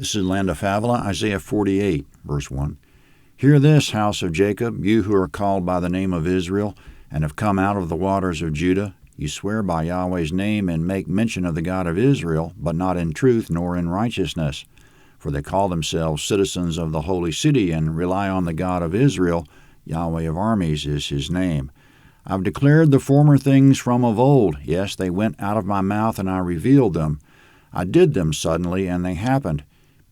This is Land of Havilah, Isaiah 48, verse 1. Hear this, house of Jacob, you who are called by the name of Israel, and have come out of the waters of Judah. You swear by Yahweh's name and make mention of the God of Israel, but not in truth nor in righteousness. For they call themselves citizens of the holy city and rely on the God of Israel. Yahweh of armies is his name. I've declared the former things from of old. Yes, they went out of my mouth, and I revealed them. I did them suddenly, and they happened,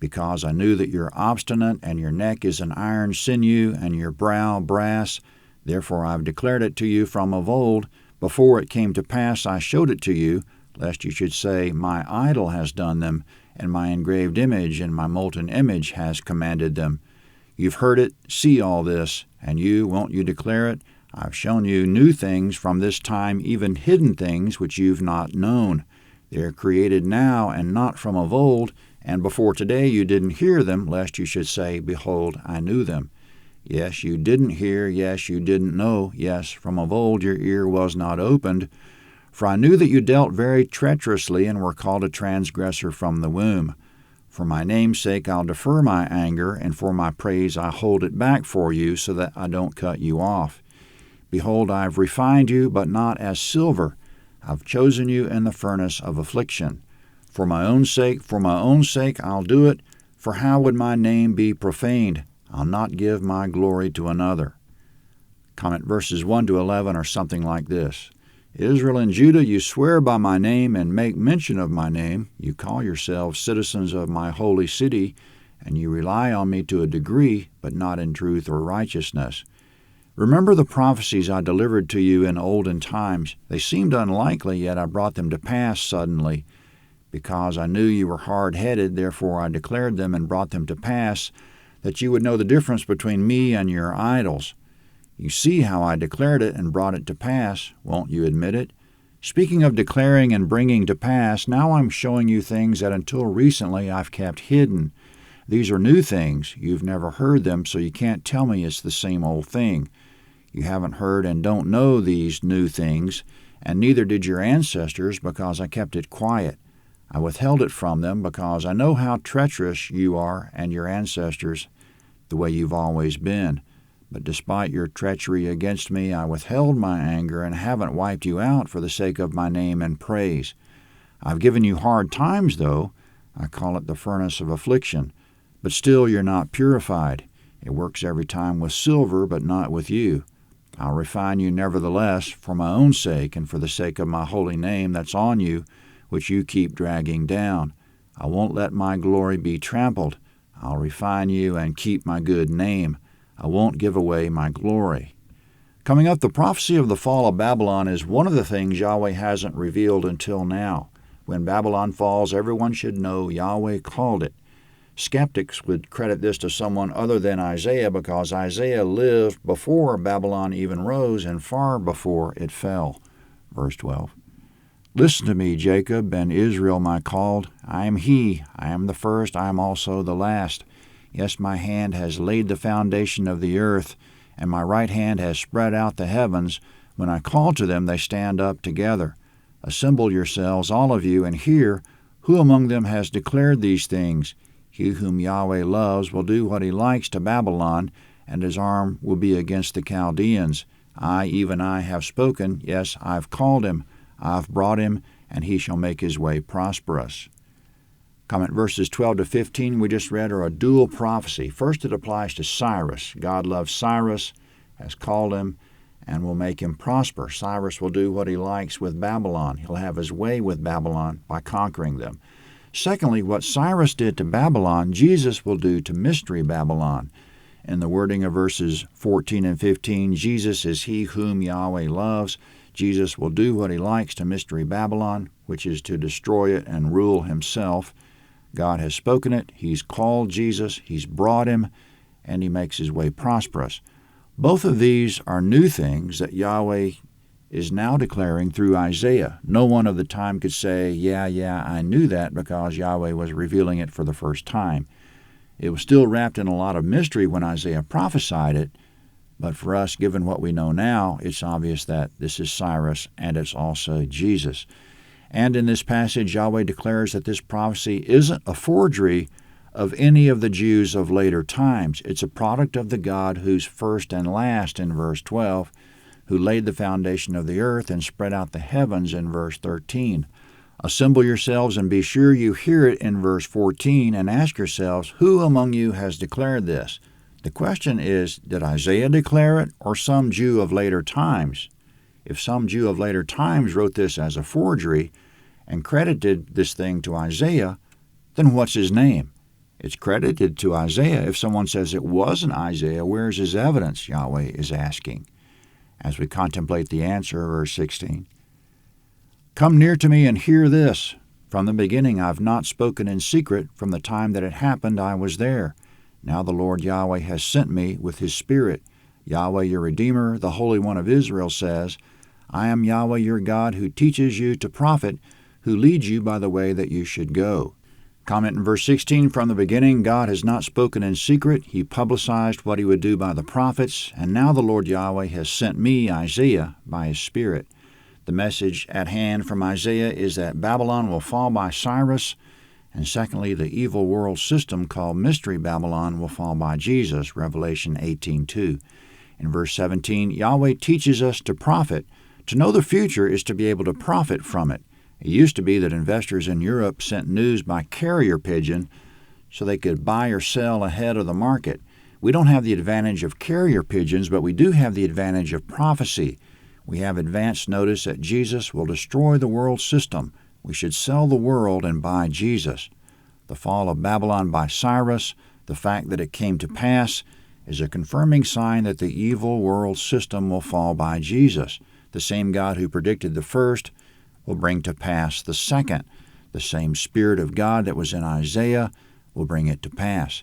because I knew that you're obstinate, and your neck is an iron sinew, and your brow brass. Therefore I've declared it to you from of old. Before it came to pass I showed it to you, lest you should say, My idol has done them, and my engraved image and my molten image has commanded them. You've heard it, see all this, and you, won't you declare it? I've shown you new things from this time, even hidden things which you've not known. They are created now and not from of old, and before today you didn't hear them, lest you should say, Behold, I knew them. Yes, you didn't hear, yes, you didn't know, yes, from of old your ear was not opened. For I knew that you dealt very treacherously and were called a transgressor from the womb. For my name's sake I'll defer my anger, and for my praise I hold it back for you, so that I don't cut you off. Behold, I have refined you, but not as silver. I've chosen you in the furnace of affliction. For my own sake I'll do it, for how would my name be profaned? I'll not give my glory to another. Comment verses 1 to 11 are something like this. Israel and Judah, you swear by my name and make mention of my name. You call yourselves citizens of my holy city, and you rely on me to a degree, but not in truth or righteousness. Remember the prophecies I delivered to you in olden times. They seemed unlikely, yet I brought them to pass suddenly. Because I knew you were hard-headed, therefore I declared them and brought them to pass, that you would know the difference between me and your idols. You see how I declared it and brought it to pass. Won't you admit it? Speaking of declaring and bringing to pass, now I'm showing you things that until recently I've kept hidden. These are new things. You've never heard them, so you can't tell me it's the same old thing. You haven't heard and don't know these new things, and neither did your ancestors, because I kept it quiet. I withheld it from them because I know how treacherous you are and your ancestors, the way you've always been. But despite your treachery against me, I withheld my anger and haven't wiped you out for the sake of my name and praise. I've given you hard times, though. I call it the furnace of affliction. But still you're not purified. It works every time with silver, but not with you. I'll refine you nevertheless, for my own sake and for the sake of my holy name that's on you, which you keep dragging down. I won't let my glory be trampled. I'll refine you and keep my good name. I won't give away my glory. Coming up, the prophecy of the fall of Babylon is one of the things Yahweh hasn't revealed until now. When Babylon falls, everyone should know Yahweh called it. Skeptics would credit this to someone other than Isaiah because Isaiah lived before Babylon even rose and far before it fell. Verse 12. Listen to me, Jacob, and Israel my called. I am he, I am the first, I am also the last. Yes, my hand has laid the foundation of the earth, and my right hand has spread out the heavens. When I call to them, they stand up together. Assemble yourselves, all of you, and hear, who among them has declared these things? He whom Yahweh loves will do what he likes to Babylon, and his arm will be against the Chaldeans. I, even I, have spoken. Yes, I've called him. I've brought him, and he shall make his way prosperous. Comment verses 12 to 15 we just read are a dual prophecy. First, it applies to Cyrus. God loves Cyrus, has called him, and will make him prosper. Cyrus will do what he likes with Babylon. He'll have his way with Babylon by conquering them. Secondly, what Cyrus did to Babylon, Jesus will do to Mystery Babylon. In the wording of verses 14 and 15, Jesus is he whom Yahweh loves. Jesus will do what he likes to Mystery Babylon, which is to destroy it and rule himself. God has spoken it, he's called Jesus, he's brought him, and he makes his way prosperous. Both of these are new things that Yahweh is now declaring through Isaiah. No one of the time could say, yeah, I knew that, because Yahweh was revealing it for the first time. It was still wrapped in a lot of mystery when Isaiah prophesied it, but for us, given what we know now, it's obvious that this is Cyrus and it's also Jesus. And in this passage, Yahweh declares that this prophecy isn't a forgery of any of the Jews of later times. It's a product of the God who's first and last in verse 12, who laid the foundation of the earth and spread out the heavens in verse 13. Assemble yourselves and be sure you hear it in verse 14, and ask yourselves, who among you has declared this? The question is, did Isaiah declare it or some Jew of later times? If some Jew of later times wrote this as a forgery and credited this thing to Isaiah, then what's his name? It's credited to Isaiah. If someone says it wasn't Isaiah, where's his evidence? Yahweh is asking. As we contemplate the answer, verse 16. Come near to me and hear this. From the beginning I've not spoken in secret. From the time that it happened I was there. Now the Lord Yahweh has sent me with his Spirit. Yahweh your Redeemer, the Holy One of Israel, says, I am Yahweh your God who teaches you to profit, who leads you by the way that you should go. Comment in verse 16, from the beginning God has not spoken in secret. He publicized what he would do by the prophets, and now the Lord Yahweh has sent me, Isaiah, by his Spirit. The message at hand from Isaiah is that Babylon will fall by Cyrus, and secondly, the evil world system called Mystery Babylon will fall by Jesus, Revelation 18:2. In verse 17, Yahweh teaches us to profit. To know the future is to be able to profit from it. It used to be that investors in Europe sent news by carrier pigeon so they could buy or sell ahead of the market. We don't have the advantage of carrier pigeons, but we do have the advantage of prophecy. We have advance notice that Jesus will destroy the world system. We should sell the world and buy Jesus. The fall of Babylon by Cyrus, the fact that it came to pass, is a confirming sign that the evil world system will fall by Jesus. The same God who predicted the first will bring to pass the second. The same Spirit of God that was in Isaiah will bring it to pass.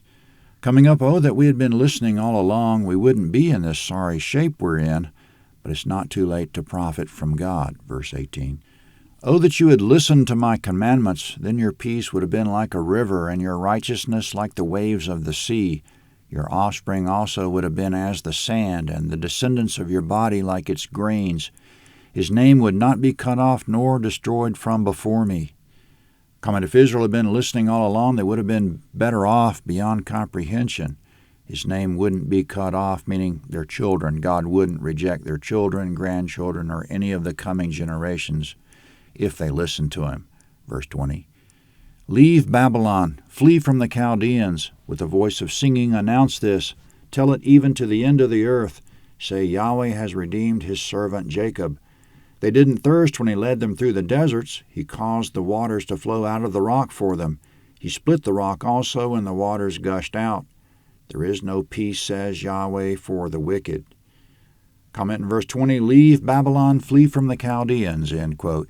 Coming up, that we had been listening all along, we wouldn't be in this sorry shape we're in, but it's not too late to profit from God. Verse 18. Oh, that you had listened to my commandments, then your peace would have been like a river, and your righteousness like the waves of the sea. Your offspring also would have been as the sand, and the descendants of your body like its grains. His name would not be cut off nor destroyed from before me. Comment, if Israel had been listening all along, they would have been better off beyond comprehension. His name wouldn't be cut off, meaning their children. God wouldn't reject their children, grandchildren, or any of the coming generations if they listened to him. Verse 20. Leave Babylon, flee from the Chaldeans. With a voice of singing, announce this. Tell it even to the end of the earth. Say, Yahweh has redeemed his servant Jacob. They didn't thirst when he led them through the deserts. He caused the waters to flow out of the rock for them. He split the rock also, and the waters gushed out. There is no peace, says Yahweh, for the wicked. Comment in verse 20, leave Babylon, flee from the Chaldeans, end quote.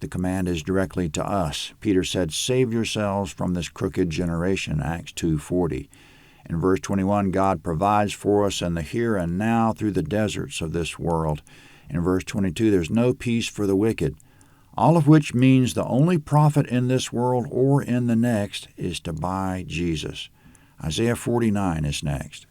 The command is directly to us. Peter said, save yourselves from this crooked generation, Acts 2:40. In verse 21, God provides for us in the here and now through the deserts of this world. In verse 22, there's no peace for the wicked, all of which means the only profit in this world or in the next is to buy Jesus. Isaiah 49 is next.